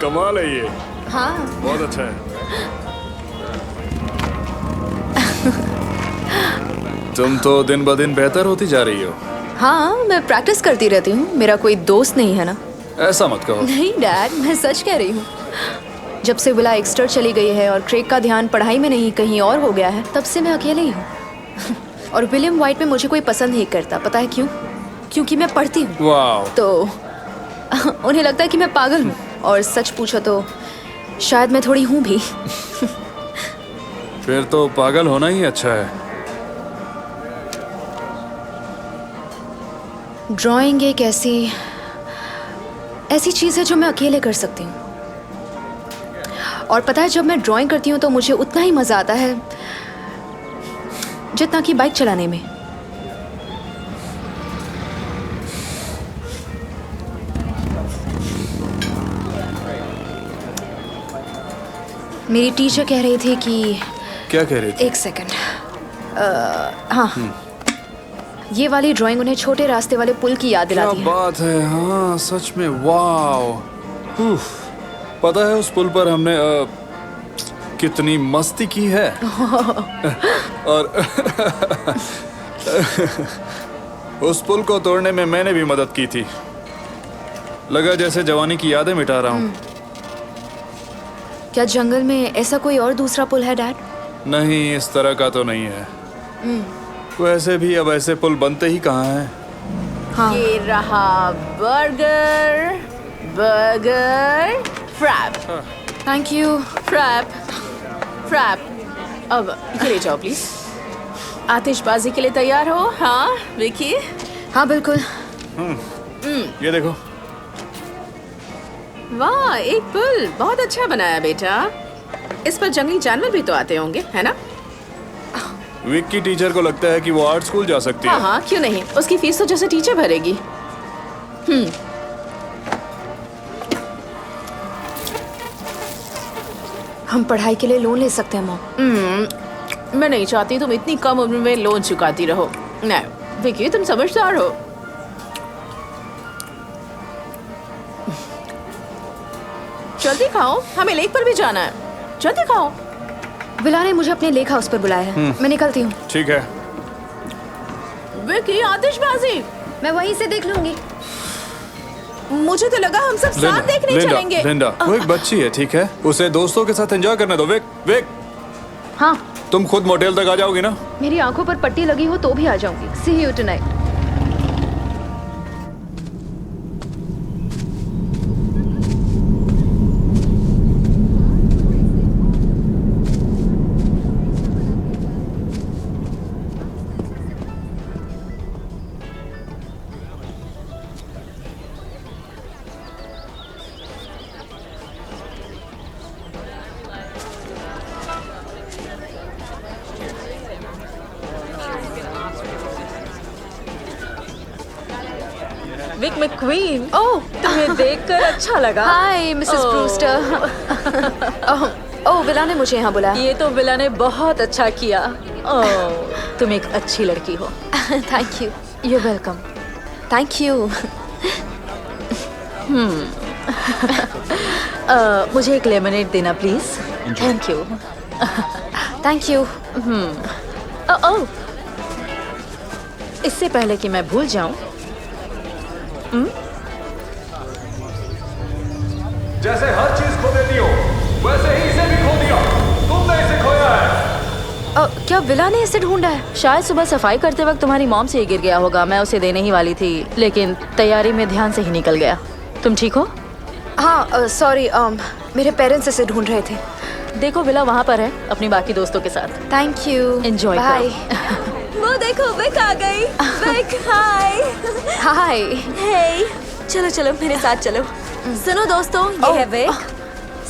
कमाल है ये। हाँ। बहुत अच्छा है। तुम तो दिन ब दिन बेहतर होती जा रही हो। हाँ, मैं प्रैक्टिस करती रहती हूँ। मेरा कोई दोस्त नहीं है ना। ऐसा मत कहो। नहीं डैड, मैं सच कह रही हूँ। जब से विला एक्स्टर चली गई है और क्रेग का ध्यान पढ़ाई में नहीं कहीं और हो गया है, तब से मैं अकेले ही हूँ। और विलियम व्हाइट में मुझे कोई पसंद नहीं करता। पता है क्यों? क्योंकि मैं पढ़ती हूँ। वाह। तो उन्हें लगता है कि मैं पागल हूँ। और सच पूछो तो शायद मैं थोड़ी हूँ भी। फिर तो पागल होना ही अच्छा है। ड्राइंग एक ऐसी चीज़ है जो मैं अकेले कर सकती हूँ। और पता है, जब मैं ड्राइंग करती हूँ तो मुझे उतना ही मज़ा आता है जितना कि बाइक चलाने में। मेरी टीचर कह रही थी कि क्या कह रही थी? एक सेकंड। हाँ, ये वाली ड्राइंग उन्हें छोटे रास्ते वाले पुल की याद दिलाती है। क्या बात है। हाँ सच में। वाह। पता है उस पुल पर हमने कितनी मस्ती की है। और उस पुल को तोड़ने में मैंने भी मदद की थी। लगा जैसे जवानी की यादें मिटा रहा हूँ। क्या जंगल में ऐसा कोई और दूसरा पुल है डैड? नहीं, इस तरह का तो नहीं है। वैसे भी अब ऐसे पुल बनते ही कहाँ हैं। हाँ। ये रहा burger frap. Thank you. Frap. अब ये ले जाओ प्लीज। आतिशबाजी के लिए तैयार हो? हाँ विकी। हाँ बिल्कुल। ये देखो। वाह, एक पुल बहुत अच्छा बनाया बेटा। इस पर जंगली जानवर भी तो आते होंगे, है ना? विक्की टीचर को लगता है कि वो आर्ट स्कूल जा सकती है। हाँ, क्यों नहीं। उसकी फीस तो जैसे टीचर भरेगी। हम पढ़ाई के लिए लोन ले सकते हैं मॉम। मैं नहीं चाहती तुम इतनी कम उम्र में लोन चुकाती रहो। नहीं विकी, तुम समझदार हो। जल्दी खाओ, हमें लेक पर भी जाना है। जल्दी खाओ। विला ने मुझे अपने लेक हाउस पर बुलाया है। मैं निकलती हूँ। ठीक है। विकी, आतिशबाजी मैं वहीं से देख लूंगी। मुझे तो लगा हम सब साथ देखने चलेंगे। लिंडा, वो एक बच्ची है, ठीक है? उसे दोस्तों के साथ एंजॉय करने दो। विक, हाँ। तुम खुद मोटेल तक आ जाओगी ना? मेरी आंखों पर पट्टी लगी हो तो भी आ जाऊंगी। सी यू टुनाइट। विक मैक्वीन, ओह, तुम्हें देखकर अच्छा लगा। हाय मिसेस ब्रूस्टर। ओह, विला ने मुझे यहाँ बुलाया। ये तो विला ने बहुत अच्छा किया। ओह, तुम एक अच्छी लड़की हो। Thank you. You welcome. Thank you. मुझे एक लेमनेड देना please. Thank you. Thank you. Oh, इससे पहले कि मैं भूल जाऊं, जैसे हर चीज खो देती हो, वैसे ही इसे भी खो दिया। तुमने इसे खोया है। क्या विला ने इसे ढूंढा है? शायद सुबह सफाई करते वक्त तुम्हारी मॉम से ये गिर गया होगा। मैं उसे देने ही वाली थी, लेकिन तैयारी में ध्यान से ही निकल गया। तुम ठीक हो? हाँ सॉरी, मेरे पेरेंट्स इसे ढूंढ रहे थे। देखो विला वहाँ पर है अपनी बाकी दोस्तों के साथ। Thank you. Enjoy bye. वो देखो विक आ गई। विक हाय। हाय। हे, चलो चलो मेरे साथ चलो। सुनो दोस्तों, ये है विक।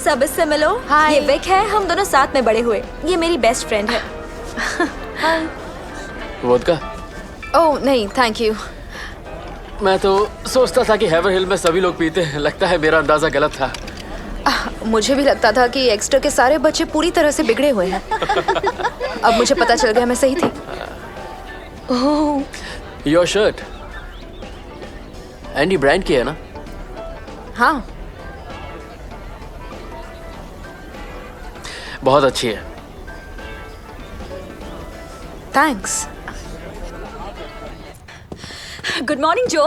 सब इससे मिलो। हाय। ये विक है, हम दोनों साथ में बड़े हुए। ये मेरी बेस्ट फ्रेंड है। हाय। वोदका? ओह नहीं, थैंक यू। मैं तो सोचता था कि हेवर हिल में सभी लोग पीते हैं। लगता है मेरा अंदाजा गलत था। मुझे भी लगता था कि एक्स्ट्रा के सारे बच्चे पूरी तरह से बिगड़े हुए हैं। अब मुझे पता चल गया मैं सही थी। ओह, योर शर्ट एंडी ब्रांड की है ना? हाँ। बहुत अच्छी है। थैंक्स। गुड मॉर्निंग जो।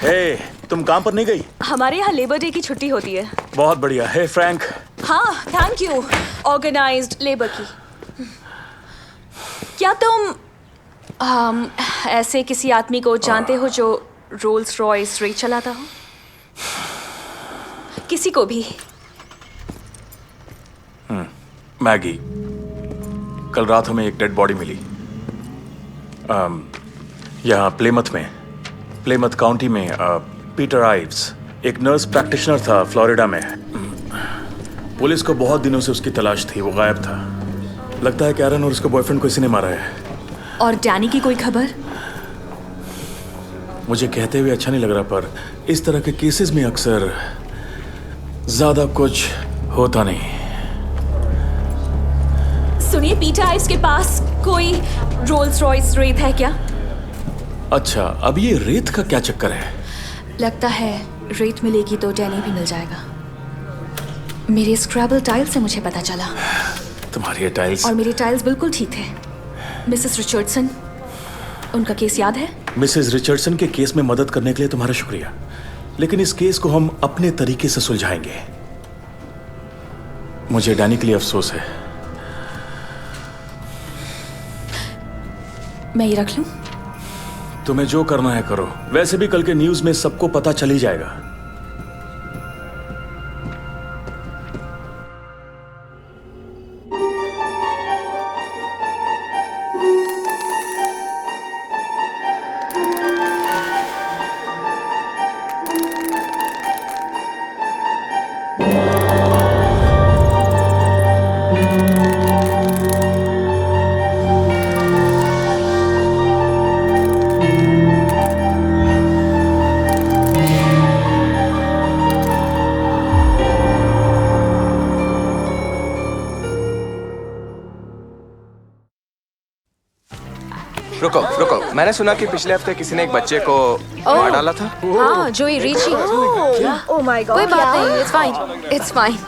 हे, तुम काम पर नहीं गई? हमारे यहाँ लेबर डे की छुट्टी होती है। बहुत बढ़िया। हे फ्रैंक। हाँ थैंक यू। ऑर्गेनाइज्ड लेबर की। क्या तुम ऐसे किसी आदमी को जानते हो जो रोल्स रॉयस रेस चलाता हो? किसी को भी? मैगी। कल रात हमें एक डेड बॉडी मिली यहाँ प्लेमथ काउंटी में। पीटर आइव्स एक नर्स प्रैक्टिशनर था फ्लोरिडा में। पुलिस को बहुत दिनों से उसकी तलाश थी। वो गायब था। लगता है कैरन और उसके बॉयफ्रेंड को इसी ने मारा है। और डैनी की कोई खबर? मुझे कहते हुए अच्छा नहीं लग रहा, पर इस तरह के केसेस में अक्सर ज्यादा कुछ होता नहीं। सुनिए, पीटर आइव्स के पास कोई रोल्स रॉयस रेत है क्या? अच्छा, अब ये रेत का क्या चक्कर है? लगता है रेत मिलेगी तो डैनी भी मिल जाएगा। मेरे स्क्रैबल टाइल से मुझे पता चला। तुम्हारी ये टाइल्स। और मेरे टाइल्स बिल्कुल ठीक थे। मिसेस रिचर्डसन, उनका केस याद है? मिसेस रिचर्डसन के केस में मदद करने के लिए तुम्हारा शुक्रिया, लेकिन इस केस को हम अपने तरीके से सुलझाएंगे। मुझे डैनी के लिए अफसोस है। मैं ये रख लूं? तुम्हें जो करना है करो। वैसे भी कल के न्यूज में सबको पता चल ही जाएगा। रुको रुको, मैंने सुना कि पिछले हफ्ते किसी ने एक बच्चे को मार डाला था। हाँ, जोई रिची। Oh my God. कोई बात नहीं, इट्स फाइन, इट्स फाइन।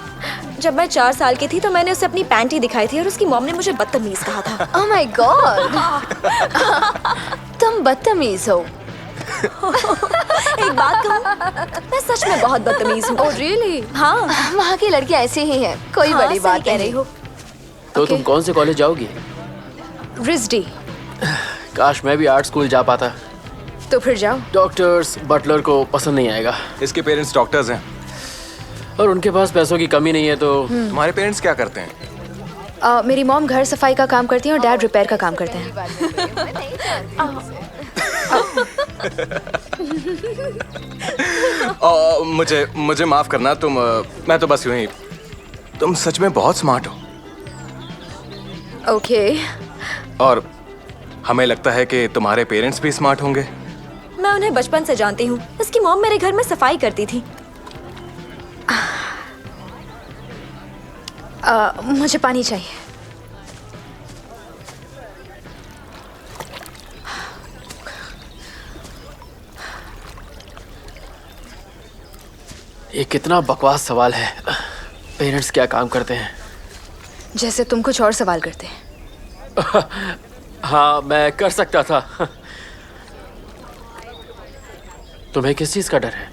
जब मैं 4 साल की थी तो मैंने उसे अपनी पैंटी दिखाई थी और उसकी मॉम ने मुझे बदतमीज कहा था। Oh my God. तुम बदतमीज हो। एक बात कहूं, मैं सच में बहुत बदतमीज हूँ। Oh really? हाँ। वहाँ की लड़कियाँ ऐसी ही हैं। कोई हाँ, बड़ी सही बात कह रही नहीं। हो। तो Okay. तुम कौन से कॉलेज जाओगी? रिजडी। काश मैं भी आर्ट स्कूल जा पाता। तो फिर जाओ। डॉक्टर्स बटलर को पसंद नहीं आएगा इसके पेरेंट्स डॉक्टर्स हैं। और उनके पास पैसों की कमी नहीं है तो तुम्हारे पेरेंट्स क्या करते हैं? मेरी मॉम घर सफाई का काम करती है और डैड रिपेयर का काम करते हैं। मुझे माफ करना, मैं तो बस यूं ही। तुम सच में बहुत स्मार्ट हो। ओके। और हमें लगता है कि तुम्हारे पेरेंट्स भी स्मार्ट होंगे। मैं उन्हें बचपन से जानती हूँ। इसकी मॉम मेरे घर में सफाई करती थी। मुझे पानी चाहिए। ये कितना बकवास सवाल है। पेरेंट्स क्या काम करते हैं? जैसे तुम कुछ और सवाल करते हैं। हाँ, मैं कर सकता था। तुम्हें किस चीज का डर है?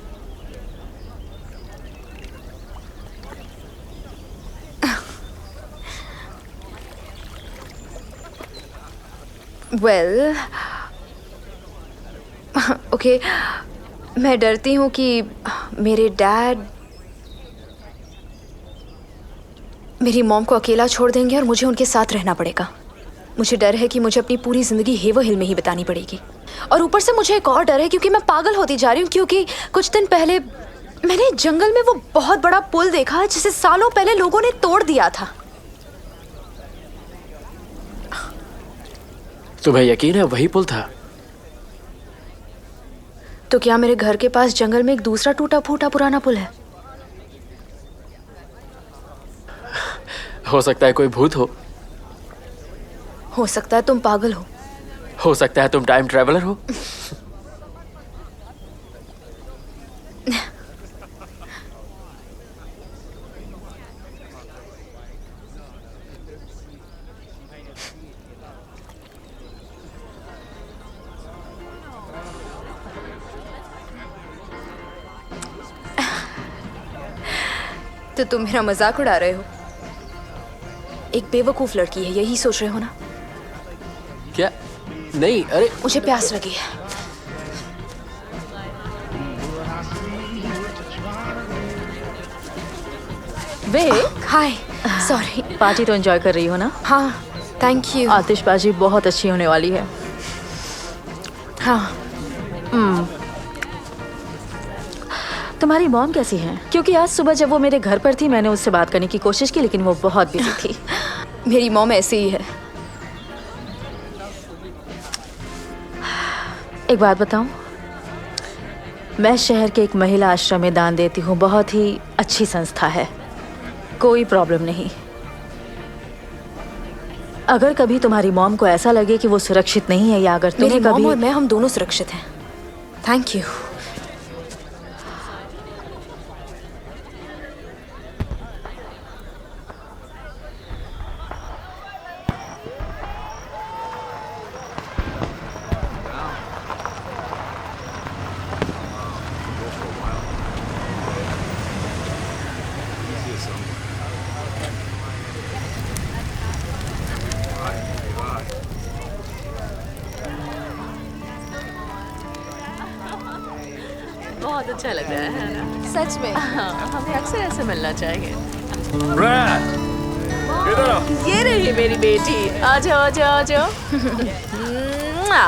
वेल, ओके, मैं डरती हूँ कि मेरे डैड मेरी मॉम को अकेला छोड़ देंगे और मुझे उनके साथ रहना पड़ेगा। मुझे डर है कि मुझे अपनी पूरी जिंदगी हेवर हिल में ही बितानी पड़ेगी। और ऊपर से मुझे एक और डर है क्योंकि मैं पागल होती जा रही हूँ, क्योंकि कुछ दिन पहले मैंने जंगल में वो बहुत बड़ा पुल देखा जिसे सालों पहले लोगों ने तोड़ दिया था। तुम्हें यकीन है वही पुल था? तो क्या मेरे घर के पास जंगल में एक दूसरा टूटा फूटा पुराना पुल है? हो सकता है कोई भूत हो सकता है तुम पागल हो सकता है तुम टाइम ट्रैवलर हो। तो तुम मेरा मजाक उड़ा रहे हो? एक बेवकूफ लड़की है, यही सोच रहे हो ना? क्या? नहीं, अरे मुझे प्यास लगी है। विक, हाय, सॉरी। पार्टी तो एंजॉय कर रही हो ना? हाँ, थैंक यू। आतिशबाजी बहुत अच्छी होने वाली है। हाँ, तुम्हारी मॉम कैसी है? क्योंकि आज सुबह जब वो मेरे घर पर थी मैंने उससे बात करने की कोशिश की, लेकिन वो बहुत बिजी थी। मेरी मॉम ऐसी ही है। एक बात बताऊं, मैं शहर के एक महिला आश्रम में दान देती हूँ। बहुत ही अच्छी संस्था है, कोई प्रॉब्लम नहीं। अगर कभी तुम्हारी मॉम को ऐसा लगे कि वो सुरक्षित नहीं है, या अगर मेरी तुम्हें मॉम कभी और मैं, हम दोनों सुरक्षित हैं। Thank you. बहुत अच्छा लग रहा है ना? सच में? हाँ, हमें अक्सर ऐसे मिलना चाहिए। ब्रैड, इधर आओ। ये रही मेरी बेटी। आ जाओ आ जाओ आ जाओ।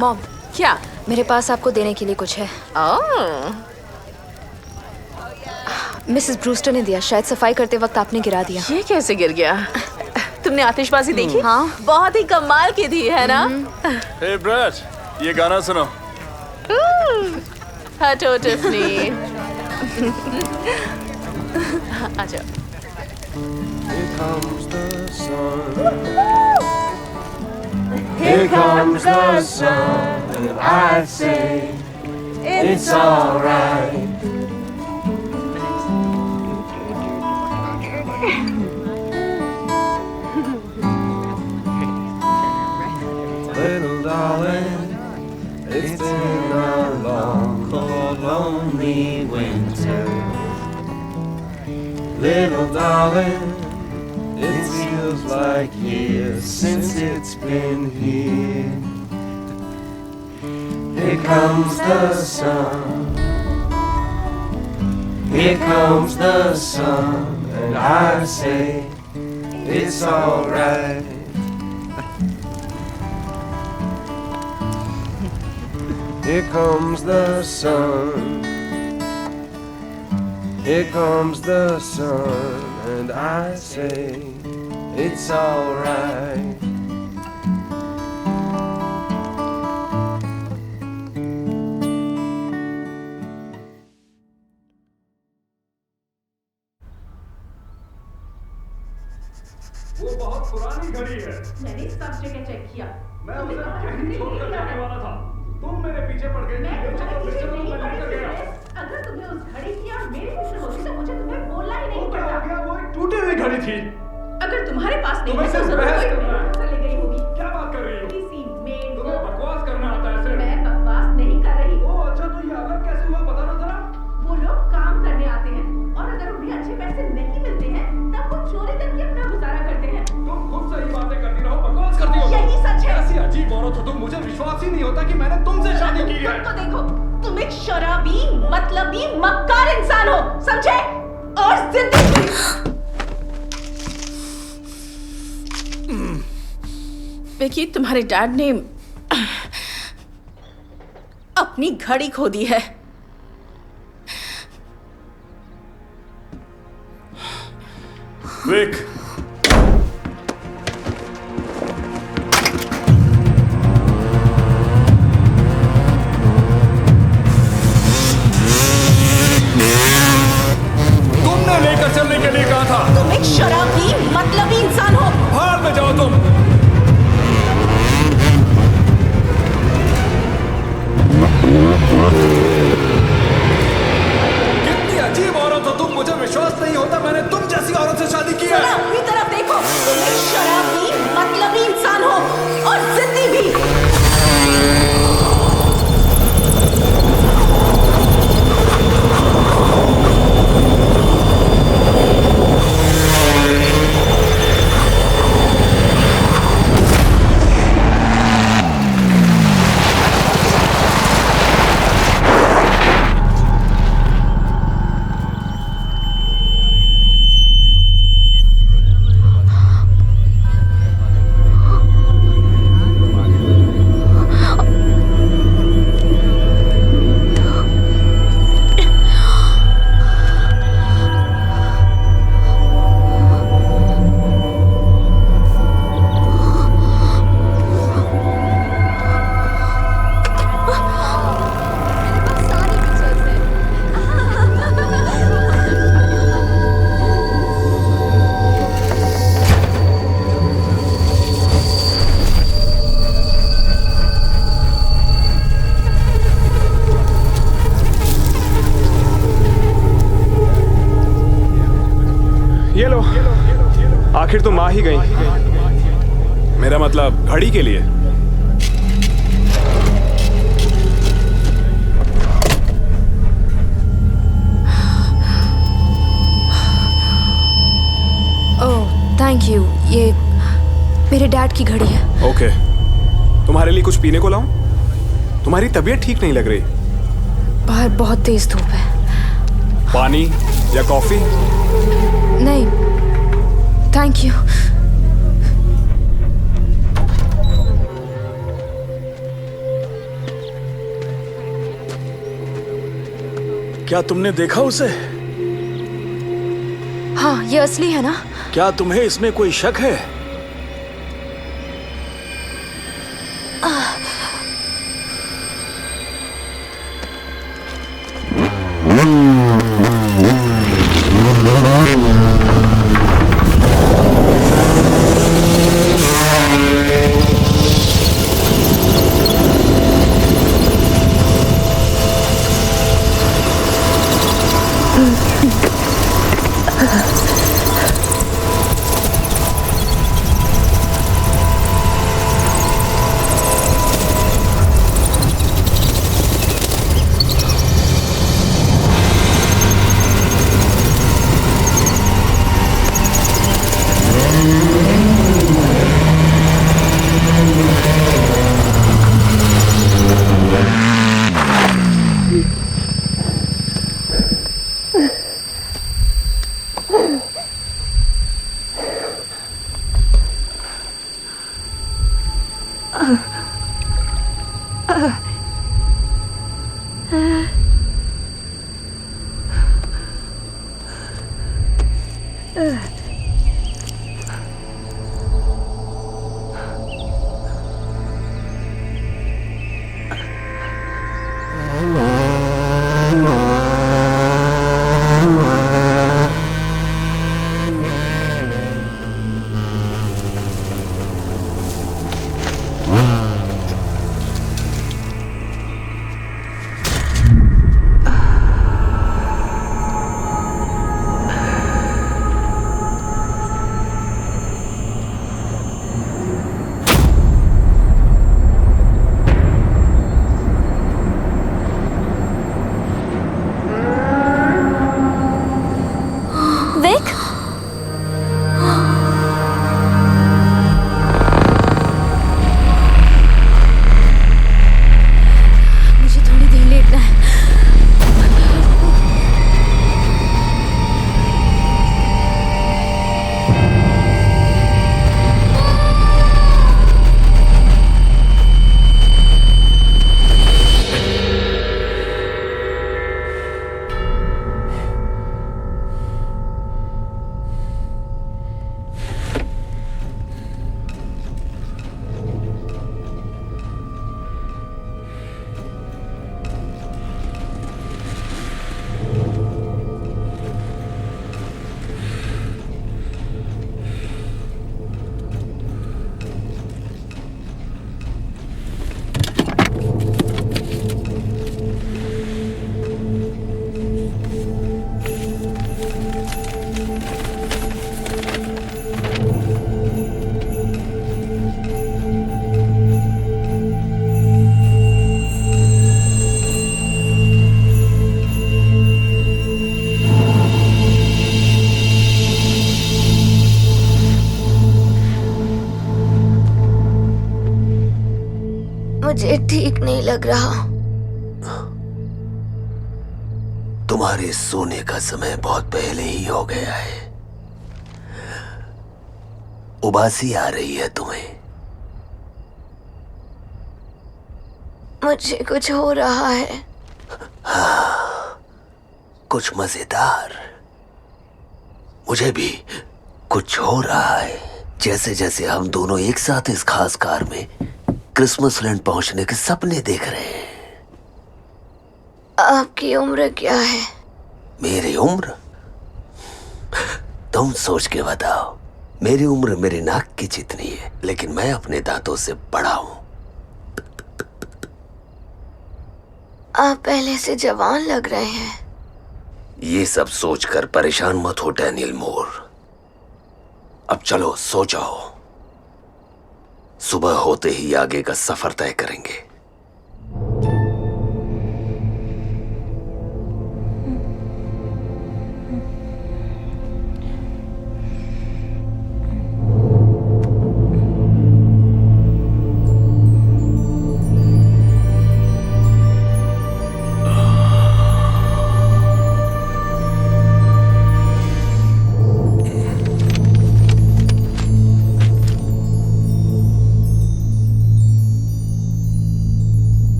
मॉम, क्या? मेरे पास आपको देने के लिए कुछ है। ओह, मिसेस ब्रूस्टर ने दिया, शायद सफाई करते वक्त आपने गिरा दिया। ये कैसे गिर गया? तुमने आतिशबाजी देखी? हाँ। बहुत ही कमाल की थी, है ना? हे ब्रैड, ये गाना सुनो। हटो टिफनी। आ जाओ। Here comes the sun, and I say it's alright. Little darling, it's been a long, cold, lonely winter. Little darling, it feels like years since it's been here. Here comes the sun. Here comes the sun, and I say it's alright. Here comes the sun. Here comes the sun, and I say it's alright. वो बहुत पुरानी घड़ी है। मैंने सब जगह check किया। मैं उसे यहीं छोड़कर जाने वाला था। तुम मेरे पीछे पड़ गई। मैं ले चलो, ले चलो, नहीं मैं पड़ी लेकर गया। थी। अगर तुम्हें उस घड़ी की और मेरी फिक्र होती तो मुझे तुम्हें बोलना ही नहीं वो क्या पड़ता। हो गया? वो एक टूटी हुई घड़ी थी। अगर तुम्हारे पास नहीं तुम्हें है तो सिर्फ जरूर बहस कोई करना है। मेरे घर से ले गई होगी। क्या बात कर रही हो? किसी मेड तुम्हें को। बकवास करना आता है सिर्फ। मैं बकवास नहीं कर रही। ओ अच्छा, तो ये अलग कैसे हुआ? बता ना जरा। वो लोग काम करने आते हैं और अगर उन्हें अच्छे पैसे नहीं मिलते हैं तब वो चोरी करके अपना गुजारा करते हैं। तुम खूब सही बातें करती रहो, बकवास करती हो। यही सच है। ऐसी अजीब औरत हो तुम, मुझे विश्वास ही नहीं होता कि मैंने तुमसे शादी की है। खुद को देखो, तुम एक शराबी, मतलबी, मक्कार इंसान हो, समझे? और जिंदगी विकी, तुम्हारे डैड ने अपनी घड़ी खो दी है। विक, तुमने लेकर चलने के लिए कहा था। तुम एक शराबी, मतलबी इंसान हो। भाड़ में जाओ तुम। कितनी अजीब औरत हो तुम, मुझे विश्वास नहीं होता मैंने तुम जैसी औरत से शादी की है। आखिर तुम आ ही गई। मेरा मतलब घड़ी के लिए। ओह थैंक यू, ये मेरे डैड की घड़ी है। ओके, तुम्हारे लिए कुछ पीने को लाऊं? तुम्हारी तबीयत ठीक नहीं लग रही। बाहर बहुत तेज धूप है। पानी या कॉफी? नहीं थैंक यू। क्या तुमने देखा उसे? हाँ, ये असली है ना? क्या तुम्हें इसमें कोई शक है? मुझे ठीक नहीं लग रहा। तुम्हारे सोने का समय बहुत पहले ही हो गया है। उबासी आ रही है तुम्हें। मुझे कुछ हो रहा है। हाँ, कुछ मजेदार। मुझे भी कुछ हो रहा है। जैसे जैसे हम दोनों एक साथ इस खास कार में क्रिसमस लैंड पहुंचने के सपने देख रहे हैं। आपकी उम्र क्या है? मेरी उम्र? तुम सोच के बताओ। मेरी उम्र मेरी नाक की जितनी है, लेकिन मैं अपने दांतों से बड़ा हूं। आप पहले से जवान लग रहे हैं। ये सब सोचकर परेशान मत हो डैनियल मूर। अब चलो सो जाओ, सुबह होते ही आगे का सफर तय करेंगे।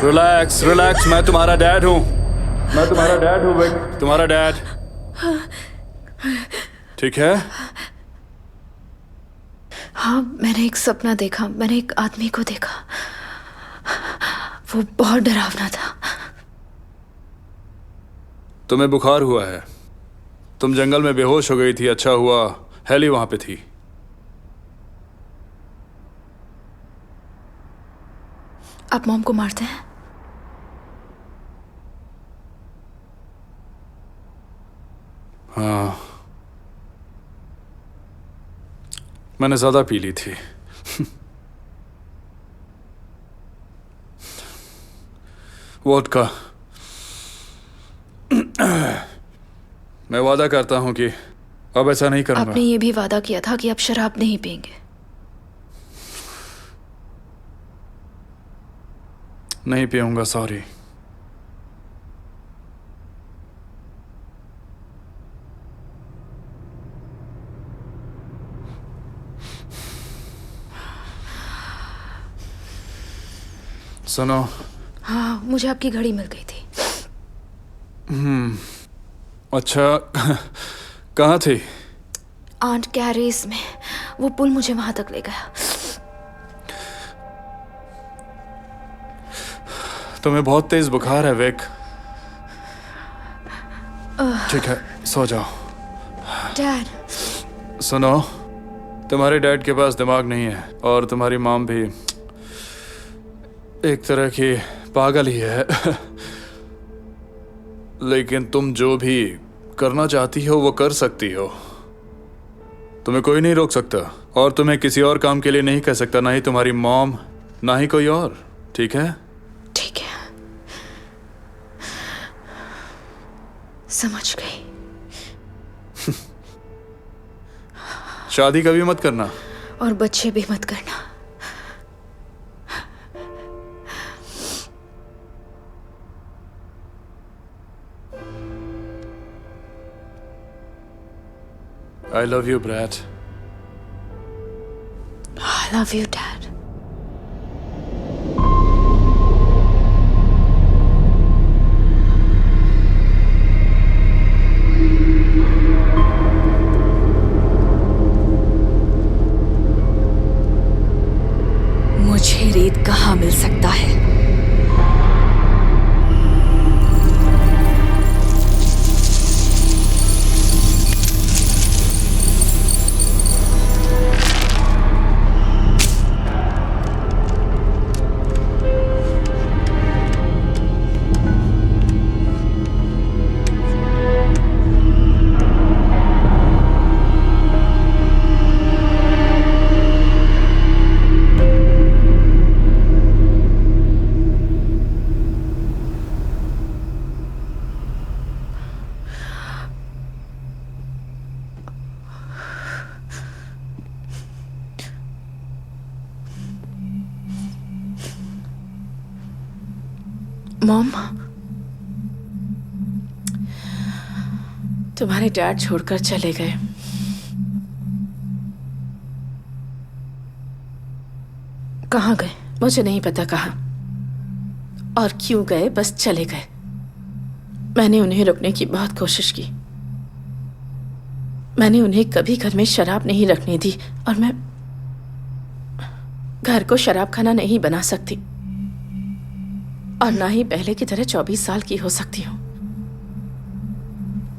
रिलैक्स रिलैक्स, मैं तुम्हारा डैड हूँ। मैं तुम्हारा डैड हूँ विक, तुम्हारा डैड। ठीक है? हाँ, मैंने एक सपना देखा। मैंने एक आदमी को देखा, वो बहुत डरावना था। तुम्हें बुखार हुआ है, तुम जंगल में बेहोश हो गई थी। अच्छा हुआ हेली वहां पे थी। आप मॉम को मारते हैं? हाँ, मैंने ज्यादा पी ली थी। वोडका। मैं वादा करता हूं कि अब ऐसा नहीं करूंगा। आपने ये भी वादा किया था कि आप शराब नहीं पिएंगे। नहीं पीऊंगा, सॉरी। सुनो। हाँ, मुझे आपकी घड़ी मिल गई थी। अच्छा, कहाँ थी? आंट कैरीज में। वो पुल मुझे वहां तक ले गया। तुम्हें बहुत तेज बुखार है विक। ठीक है, सो जाओ। डैड। सुनो, तुम्हारे डैड के पास दिमाग नहीं है और तुम्हारी मॉम भी एक तरह की पागल ही है। लेकिन तुम जो भी करना चाहती हो वो कर सकती हो। तुम्हें कोई नहीं रोक सकता और तुम्हें किसी और काम के लिए नहीं कह सकता, ना ही तुम्हारी मॉम, ना ही कोई और। ठीक है? ठीक है, समझ गई। शादी कभी मत करना और बच्चे भी मत करना। I love you, Brad. I love you, Dad. मुझे रेत कहाँ मिल सकता है? मॉम, तुम्हारे डैड छोड़कर चले गए। कहाँ गए मुझे नहीं पता, कहाँ और क्यों गए, बस चले गए। मैंने उन्हें रोकने की बहुत कोशिश की। मैंने उन्हें कभी घर में शराब नहीं रखने दी और मैं घर को शराब खाना नहीं बना सकती और ना ही पहले की तरह 24 साल की हो सकती हूँ।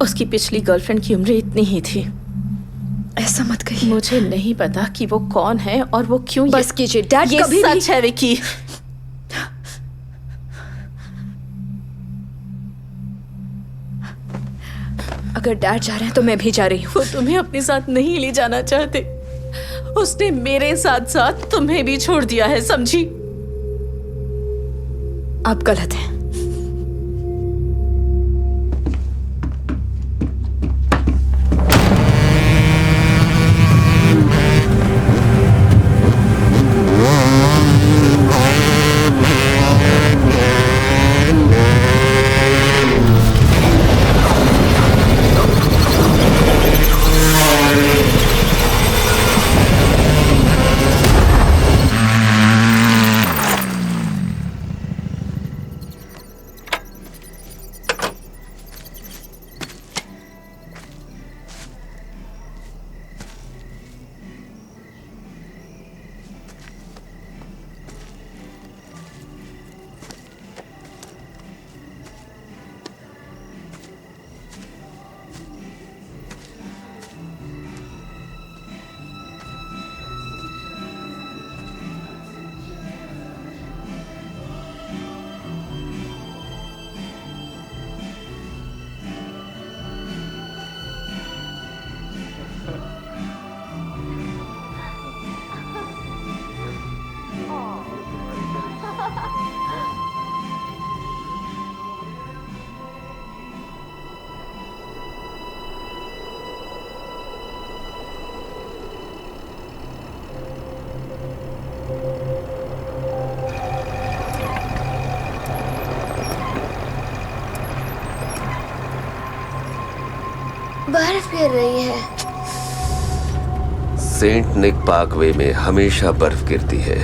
उसकी पिछली गर्लफ्रेंड की उम्र इतनी ही थी ऐसा मत कहिए। मुझे नहीं पता कि वो कौन है और वो क्यों बस कीजिए डैड, ये कभी भी सच है विकी। अगर डैड जा रहे हैं तो मैं भी जा रही हूँ। वो तुम्हें अपने साथ नहीं ले जाना चाहते। उसने मेरे साथ साथ तुम्हें भी छोड़ दिया है, समझी? आप गलत हैं। बर्फ गिर रही है। सेंट निक पार्कवे में हमेशा बर्फ गिरती है।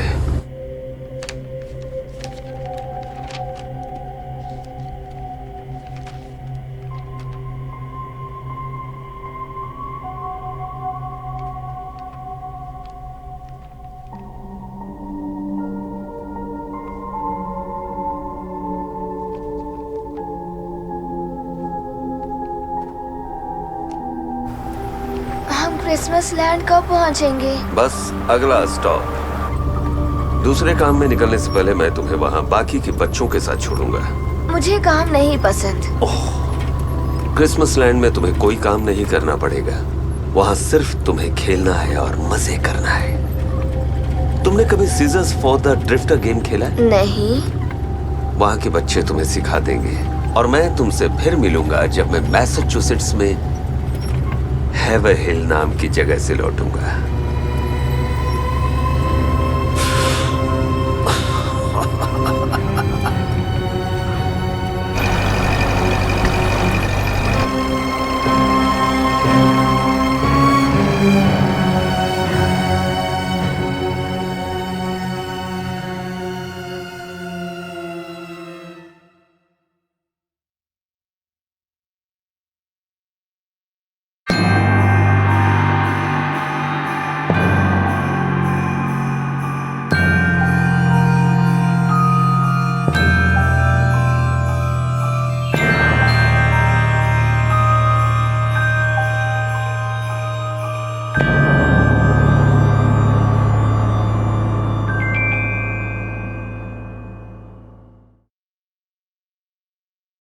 क्रिसमस लैंड कब पहुंचेंगे? बस अगला स्टॉप। दूसरे काम में निकलने से पहले मैं तुम्हें वहां बाकी के बच्चों के साथ छोड़ूंगा। मुझे काम नहीं पसंद। क्रिसमस लैंड में तुम्हें कोई काम नहीं करना पड़ेगा। वहां सिर्फ तुम्हें खेलना है और मजे करना है। तुमने कभी scissors for the drifter game खेला है? नहीं। वहां के बच्चे तुम्हें सिखा देंगे और मैं तुमसे फिर मिलूंगा जब मैं मैसाचुसेट्स में हैवर हिल नाम की जगह से लौटूंगा।